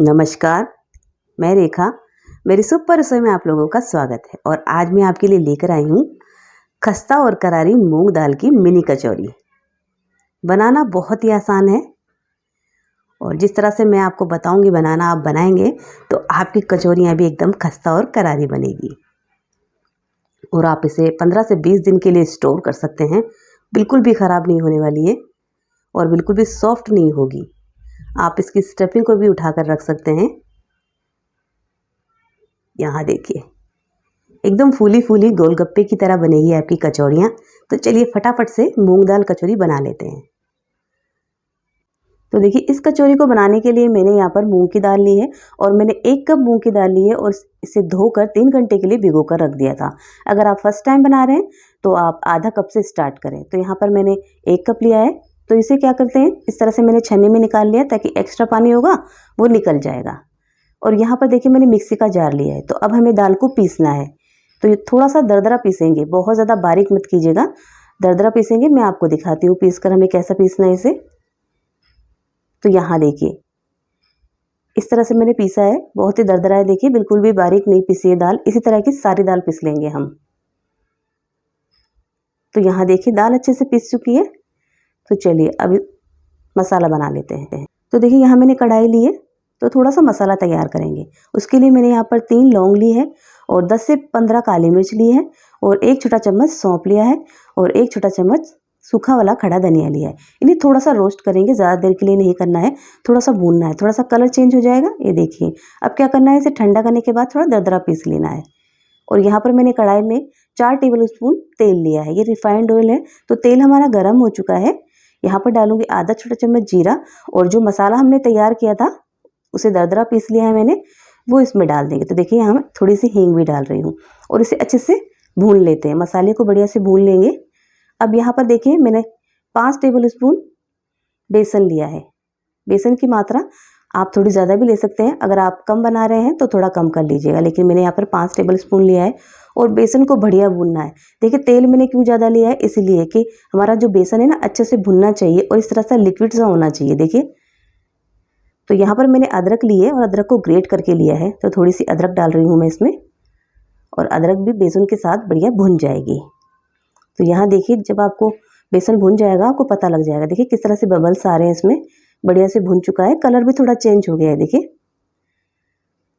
नमस्कार, मैं रेखा। मेरी सुपर रसोई में आप लोगों का स्वागत है। और आज मैं आपके लिए लेकर आई हूँ खस्ता और करारी मूंग दाल की मिनी कचौरी। बनाना बहुत ही आसान है और जिस तरह से मैं आपको बताऊंगी बनाना, आप बनाएंगे तो आपकी कचौरियाँ भी एकदम खस्ता और करारी बनेगी। और आप इसे 15 से 20 दिन के लिए स्टोर कर सकते हैं। बिल्कुल भी ख़राब नहीं होने वाली है और बिल्कुल भी सॉफ्ट नहीं होगी। आप इसकी स्टफिंग को भी उठाकर रख सकते हैं। यहाँ देखिए, एकदम फूली फूली गोलगप्पे की तरह बनेगी आपकी कचौरियाँ। तो चलिए फटाफट से मूंग दाल कचौरी बना लेते हैं। तो देखिए, इस कचौरी को बनाने के लिए मैंने यहाँ पर मूंग की दाल ली है और मैंने 1 कप मूंग की दाल ली है और इसे धोकर 3 घंटे के लिए भिगो कर रख दिया था। अगर आप फर्स्ट टाइम बना रहे हैं तो आप आधा कप से स्टार्ट करें। तो यहाँ पर मैंने 1 कप लिया है। तो इसे क्या करते हैं, इस तरह से मैंने छन्नी में निकाल लिया ताकि एक्स्ट्रा पानी होगा वो निकल जाएगा। और यहाँ पर देखिए, मैंने मिक्सी का जार लिया है। तो अब हमें दाल को पीसना है। तो ये थोड़ा सा दरदरा पीसेंगे, बहुत ज़्यादा बारीक मत कीजिएगा, दरदरा पीसेंगे। मैं आपको दिखाती हूँ पीस कर हमें कैसा पीसना है इसे। तो यहाँ देखिए, इस तरह से मैंने पीसा है, बहुत ही दरदरा है। देखिए, बिल्कुल भी बारीक नहीं पीसी है दाल। इसी तरह की सारी दाल पीस लेंगे हम। तो यहाँ देखिए, दाल अच्छे से पीस चुकी है। तो चलिए अभी मसाला बना लेते हैं। तो देखिए, यहाँ मैंने कढ़ाई ली है। तो थोड़ा सा मसाला तैयार करेंगे। उसके लिए मैंने यहाँ पर 3 लौंग ली है और 10 से 15 काली मिर्च ली है और 1 छोटा चम्मच सौंफ लिया है और 1 छोटा चम्मच सूखा वाला खड़ा धनिया लिया है। इन्हें थोड़ा सा रोस्ट करेंगे, ज़्यादा देर के लिए नहीं करना है, थोड़ा सा भूनना है, थोड़ा सा कलर चेंज हो जाएगा। ये देखिए, अब क्या करना है, इसे ठंडा करने के बाद थोड़ा दरदरा पीस लेना है। और यहाँ पर मैंने कढ़ाई में 4 टेबल स्पून तेल लिया है। ये रिफाइंड ऑयल है। तो तेल हमारा गर्म हो चुका है। यहाँ पर डालूंगी आधा छोटा चम्मच जीरा और जो मसाला हमने तैयार किया था उसे दरदरा पीस लिया है मैंने, वो इसमें डाल देंगे। तो देखिए, यहाँ मैं थोड़ी सी हींग भी डाल रही हूँ और इसे अच्छे से भून लेते हैं। मसाले को बढ़िया से भून लेंगे। अब यहाँ पर देखिए, मैंने 5 टेबल स्पून बेसन लिया है। बेसन की मात्रा आप थोड़ी ज़्यादा भी ले सकते हैं। अगर आप कम बना रहे हैं तो थोड़ा कम कर लीजिएगा, लेकिन मैंने यहाँ पर 5 टेबल स्पून लिया है और बेसन को बढ़िया भूनना है। देखिए, तेल मैंने क्यों ज़्यादा लिया है, इसलिए कि हमारा जो बेसन है ना अच्छे से भुनना चाहिए और इस तरह से लिक्विड सा होना चाहिए। देखिए, तो यहाँ पर मैंने अदरक ली है और अदरक को ग्रेट करके लिया है। तो थोड़ी सी अदरक डाल रही हूँ मैं इसमें और अदरक भी बेसन के साथ बढ़िया भुन जाएगी। तो यहाँ देखिए, जब आपको बेसन भुन जाएगा आपको पता लग जाएगा। देखिए किस तरह से बबल्स आ रहे हैं, इसमें बढ़िया से भुन चुका है। कलर भी थोड़ा चेंज हो गया है। देखिए,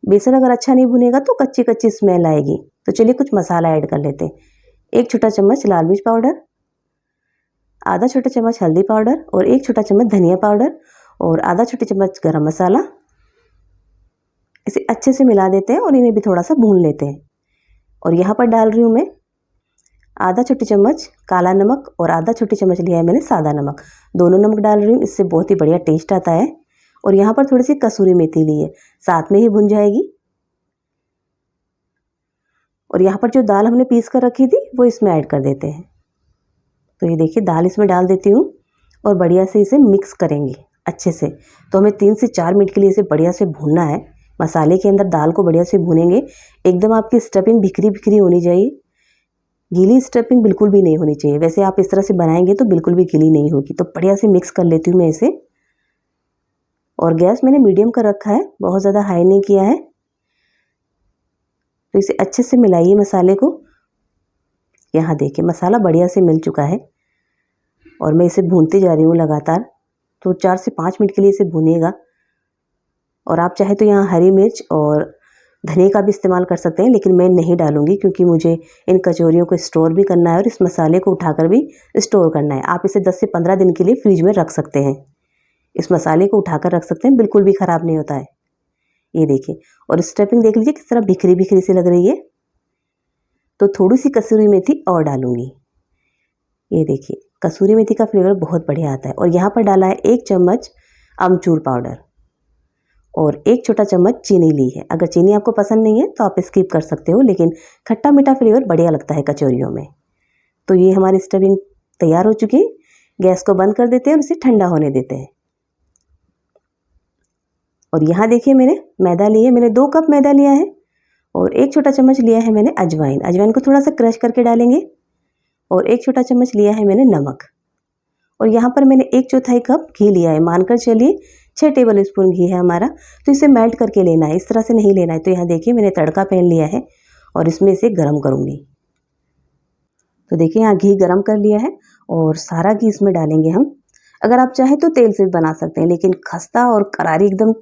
बेसन अगर अच्छा नहीं भुनेगा तो कच्ची कच्ची स्मेल आएगी। तो चलिए कुछ मसाला ऐड कर लेते हैं। 1 छोटा चम्मच लाल मिर्च पाउडर, आधा छोटा चम्मच हल्दी पाउडर और 1 छोटा चम्मच धनिया पाउडर और आधा छोटी चम्मच गरम मसाला। इसे अच्छे से मिला देते हैं और इन्हें भी थोड़ा सा भून लेते हैं। और यहाँ पर डाल रही हूँ मैं आधा छोटी चम्मच काला नमक और आधा छोटी चम्मच लिया है मैंने सादा नमक। दोनों नमक डाल रही हूँ, इससे बहुत ही बढ़िया टेस्ट आता है। और यहाँ पर थोड़ी सी कसूरी मेथी ली है, साथ में ही भुन जाएगी। और यहाँ पर जो दाल हमने पीस कर रखी थी वो इसमें ऐड कर देते हैं। तो ये देखिए, दाल इसमें डाल देती हूँ और बढ़िया से इसे मिक्स करेंगे अच्छे से। तो हमें 3 से 4 मिनट के लिए इसे बढ़िया से भूनना है। मसाले के अंदर दाल को बढ़िया से भूनेंगे। एकदम आपकी स्टफिंग बिखरी बिखरी होनी चाहिए, गीली स्टफिंग बिल्कुल भी नहीं होनी चाहिए। वैसे आप इस तरह से बनाएंगे तो बिल्कुल भी गीली नहीं होगी। तो बढ़िया से मिक्स कर लेती हूँ मैं इसे। और गैस मैंने मीडियम कर रखा है, बहुत ज़्यादा हाई नहीं किया है। तो इसे अच्छे से मिलाइए मसाले को। यहाँ देखिए, मसाला बढ़िया से मिल चुका है और मैं इसे भूनती जा रही हूँ लगातार। तो 4 से 5 मिनट के लिए इसे भूनिएगा। और आप चाहे तो यहाँ हरी मिर्च और धनिया का भी इस्तेमाल कर सकते हैं, लेकिन मैं नहीं डालूंगी क्योंकि मुझे इन कचौरियों को स्टोर भी करना है और इस मसाले को उठाकर भी स्टोर करना है। आप इसे 10 से 15 दिन के लिए फ्रिज में रख सकते हैं। इस मसाले को उठाकर रख सकते हैं, बिल्कुल भी ख़राब नहीं होता है। ये देखिए, और स्टफिंग देख लीजिए किस तरह बिखरी बिखरी सी लग रही है। तो थोड़ी सी कसूरी मेथी और डालूंगी। ये देखिए, कसूरी मेथी का फ्लेवर बहुत बढ़िया आता है। और यहाँ पर डाला है 1 चम्मच अमचूर पाउडर और 1 छोटा चम्मच चीनी ली है। अगर चीनी आपको पसंद नहीं है तो आप स्किप कर सकते हो, लेकिन खट्टा मीठा फ्लेवर बढ़िया लगता है कचौरियों में। तो ये हमारी स्टफिंग तैयार हो चुकी है। गैस को बंद कर देते हैं और इसे ठंडा होने देते हैं। और यहाँ देखिए, मैंने मैदा लिए, मैंने 2 कप मैदा लिया है और 1 छोटा चम्मच लिया है मैंने अजवाइन। अजवाइन को थोड़ा सा क्रश करके डालेंगे। और 1 छोटा चम्मच लिया है मैंने नमक। और यहाँ पर मैंने 1/4 कप घी लिया है। मानकर चलिए 6 टेबल स्पून घी है हमारा। तो इसे मेल्ट करके लेना है, इस तरह से नहीं लेना है। तो यहाँ देखिए मैंने तड़का पैन लिया है और इसमें इसे गर्म करूँगी। तो देखिए यहाँ घी गर्म कर लिया है और सारा घी इसमें डालेंगे हम। अगर आप चाहें तो तेल से भी बना सकते हैं, लेकिन खस्ता और करारी एकदम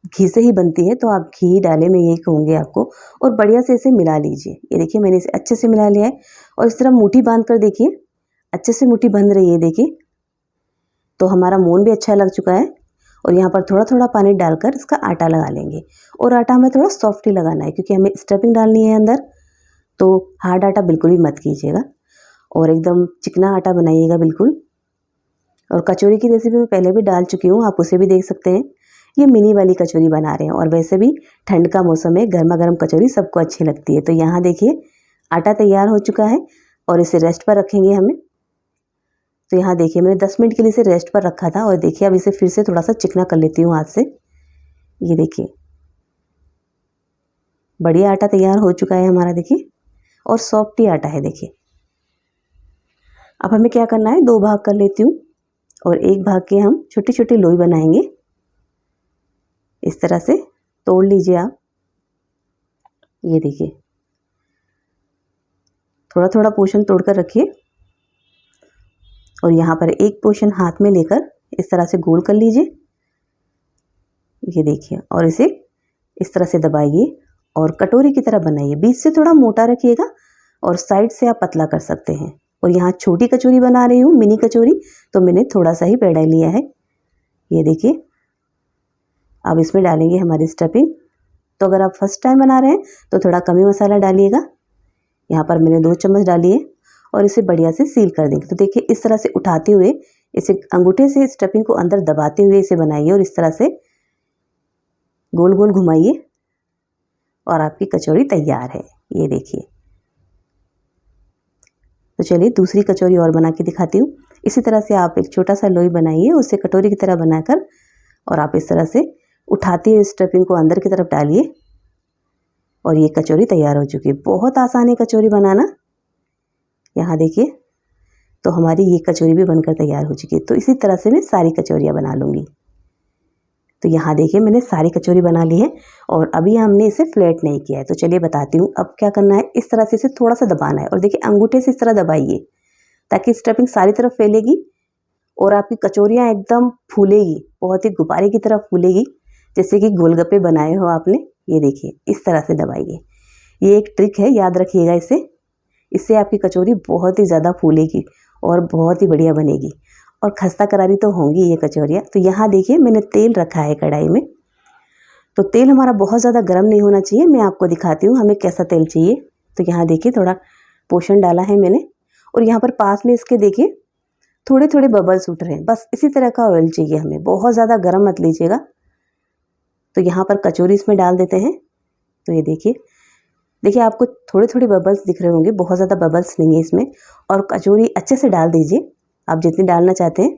घी से ही बनती है, तो आप घी डाले मैं यही कहूँगी आपको। और बढ़िया से इसे मिला लीजिए। ये देखिए मैंने इसे अच्छे से मिला लिया है और इस तरह मुट्ठी बांध कर देखिए, अच्छे से मुट्ठी बंध रही है देखिए। तो हमारा मोन भी अच्छा लग चुका है और यहाँ पर थोड़ा थोड़ा पानी डालकर इसका आटा लगा लेंगे। और आटा हमें थोड़ा सॉफ्ट ही लगाना है क्योंकि हमें स्टफिंग डालनी है अंदर, तो हार्ड आटा बिल्कुल भी मत कीजिएगा और एकदम चिकना आटा बनाइएगा बिल्कुल। और कचौरी की रेसिपी मैं पहले भी डाल चुकी हूँ, आप उसे भी देख सकते हैं। ये मिनी वाली कचौरी बना रहे हैं और वैसे भी ठंड का मौसम है, गर्मा गर्म कचौरी सबको अच्छी लगती है। तो यहाँ देखिए आटा तैयार हो चुका है और इसे रेस्ट पर रखेंगे हमें। तो यहाँ देखिए मैंने 10 मिनट के लिए इसे रेस्ट पर रखा था और देखिए अब इसे फिर से थोड़ा सा चिकना कर लेती हूँ हाथ से। ये देखिए बढ़िया आटा तैयार हो चुका है हमारा देखिए, और सॉफ्ट ही आटा है देखिए। अब हमें क्या करना है, 2 भाग कर लेती हूँ और एक भाग के हम छोटी छोटी लोई बनाएंगे। इस तरह से तोड़ लीजिए आप। ये देखिए थोड़ा थोड़ा पोर्शन तोड़कर रखिए और यहाँ पर एक पोर्शन हाथ में लेकर इस तरह से गोल कर लीजिए। ये देखिए और इसे इस तरह से दबाइए और कटोरी की तरह बनाइए। बीच से थोड़ा मोटा रखिएगा और साइड से आप पतला कर सकते हैं। और यहाँ छोटी कचौरी बना रही हूँ, मिनी कचौरी, तो मैंने थोड़ा सा ही पेड़ा लिया है। ये देखिए अब इसमें डालेंगे हमारी स्टफिंग। तो अगर आप फर्स्ट टाइम बना रहे हैं तो थोड़ा कम ही मसाला डालिएगा। यहाँ पर मैंने 2 चम्मच डाली है और इसे बढ़िया से सील कर देंगे। तो देखिए इस तरह से उठाते हुए इसे अंगूठे से स्टफिंग को अंदर दबाते हुए इसे बनाइए और इस तरह से गोल गोल घुमाइए और आपकी कचौरी तैयार है। ये देखिए। तो चलिए दूसरी कचौरी और बना के दिखाती हूँ। इसी तरह से आप एक छोटा सा लोई बनाइए, उसे कटोरी की तरह बनाकर और आप इस तरह से उठाते हुए स्टफिंग को अंदर की तरफ डालिए और ये कचौरी तैयार हो चुकी है। बहुत आसान है कचौरी बनाना। यहाँ देखिए तो हमारी ये कचौरी भी बनकर तैयार हो चुकी है। तो इसी तरह से मैं सारी कचौरियाँ बना लूँगी। तो यहाँ देखिए मैंने सारी कचौरी बना ली है और अभी हमने इसे फ्लैट नहीं किया है। तो चलिए बताती हूँ अब क्या करना है। इस तरह से इसे थोड़ा सा दबाना है और देखिए अंगूठे से इस तरह दबाइए ताकि स्टफिंग सारी तरफ फैलेगी और आपकी कचौरियाँ एकदम फूलेगी, बहुत ही गुब्बारे की तरह फूलेगी, जैसे कि गोलगप्पे बनाए हो आपने। ये देखिए इस तरह से दबाइए। ये एक ट्रिक है, याद रखिएगा इसे। इससे आपकी कचौरी बहुत ही ज़्यादा फूलेगी और बहुत ही बढ़िया बनेगी और खस्ता करारी तो होंगी ये कचौरियाँ। तो यहाँ देखिए मैंने तेल रखा है कढ़ाई में। तो तेल हमारा बहुत ज़्यादा गर्म नहीं होना चाहिए। मैं आपको दिखाती हूँ हमें कैसा तेल चाहिए। तो यहाँ देखिए थोड़ा पोर्शन डाला है मैंने और यहाँ पर पास में इसके देखिए थोड़े थोड़े बबल्स उठ रहे हैं। बस इसी तरह का ऑयल चाहिए हमें, बहुत ज़्यादा गर्म मत लीजिएगा। तो यहाँ पर कचौरी इसमें डाल देते हैं। तो ये देखिए आपको थोड़े थोड़े बबल्स दिख रहे होंगे, बहुत ज़्यादा बबल्स नहीं है इसमें। और कचौरी अच्छे से डाल दीजिए आप जितनी डालना चाहते हैं।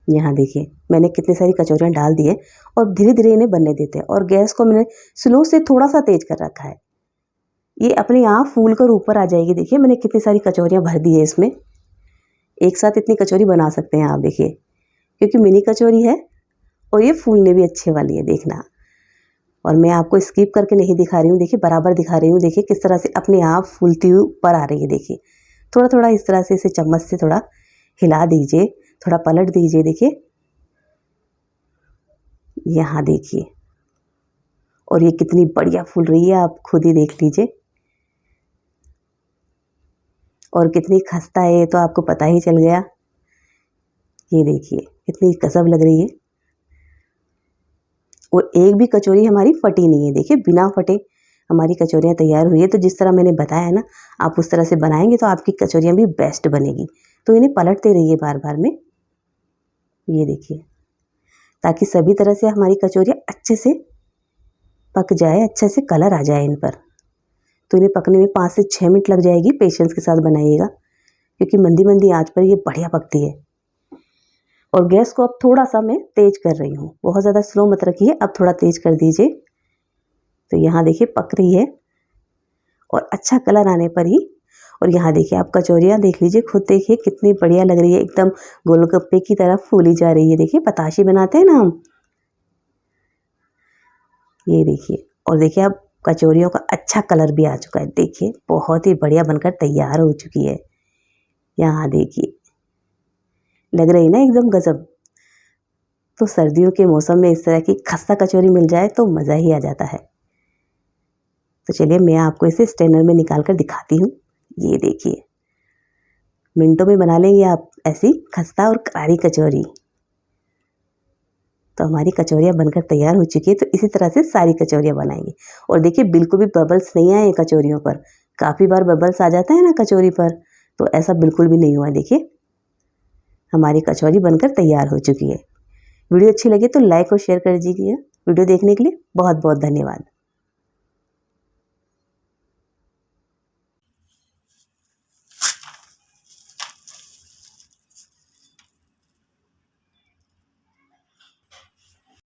यहाँ देखिए मैंने कितनी सारी कचौरियाँ डाल दी है और धीरे धीरे इन्हें बनने देते हैं और गैस को मैंने स्लो से थोड़ा सा तेज कर रखा है। ये अपने आप फूल कर ऊपर आ जाएगी। देखिए मैंने कितनी सारी कचौरियाँ भर दी है इसमें। एक साथ इतनी कचौरी बना सकते हैं आप देखिए, क्योंकि मिनी कचौरी है और ये फूलने भी अच्छे वाली है देखना। और मैं आपको स्किप करके नहीं दिखा रही हूँ, देखिए बराबर दिखा रही हूँ। देखिए किस तरह से अपने आप फूलती हुई ऊपर आ रही है। देखिए थोड़ा थोड़ा इस तरह से इसे चम्मच से थोड़ा हिला दीजिए, थोड़ा पलट दीजिए। देखिए यहाँ देखिए और ये कितनी बढ़िया फूल रही है, आप खुद ही देख लीजिए। और कितनी खस्ता है ये तो आपको पता ही चल गया। ये देखिए कितनी गजब लग रही है और एक भी कचौरी हमारी फटी नहीं है। देखिए बिना फटे हमारी कचौरियाँ तैयार हुई है। तो जिस तरह मैंने बताया ना, आप उस तरह से बनाएंगे तो आपकी कचौरियाँ भी बेस्ट बनेगी। तो इन्हें पलटते रहिए बार बार में। ये देखिए ताकि सभी तरह से हमारी कचौरियाँ अच्छे से पक जाए, अच्छे से कलर आ जाए इन पर। तो इन्हें पकने में 5 से 6 मिनट लग जाएगी। पेशेंस के साथ बनाइएगा क्योंकि मंदी मंदी आंच पर ये बढ़िया पकती है। और गैस को अब थोड़ा सा मैं तेज कर रही हूँ, बहुत ज़्यादा स्लो मत रखिए, अब थोड़ा तेज कर दीजिए। तो यहाँ देखिए पक रही है और अच्छा कलर आने पर ही और यहाँ देखिए आप कचौरियाँ देख लीजिए, खुद देखिए कितनी बढ़िया लग रही है, एकदम गोलगप्पे की तरह फूली जा रही है। देखिए पताशे बनाते हैं ना हम, ये देखिए। और देखिए अब कचौरियों का अच्छा कलर भी आ चुका है, देखिए बहुत ही बढ़िया बनकर तैयार हो चुकी है। यहाँ देखिए लग रही ना एकदम गजब। तो सर्दियों के मौसम में इस तरह की खस्ता कचौरी मिल जाए तो मज़ा ही आ जाता है। तो चलिए मैं आपको इसे स्ट्रेनर में निकाल कर दिखाती हूँ। ये देखिए मिनटों में बना लेंगे आप ऐसी खस्ता और करारी कचौरी। तो हमारी कचौरियाँ बनकर तैयार हो चुकी है। तो इसी तरह से सारी कचौरियाँ बनाएंगे। और देखिए बिल्कुल भी बबल्स नहीं आए कचौरियों पर। काफ़ी बार बबल्स आ जाता है ना कचौरी पर, तो ऐसा बिल्कुल भी नहीं हुआ। देखिए हमारी कचौरी बनकर तैयार हो चुकी है। वीडियो अच्छी लगी तो लाइक और शेयर कर दीजिए। वीडियो देखने के लिए बहुत बहुत धन्यवाद।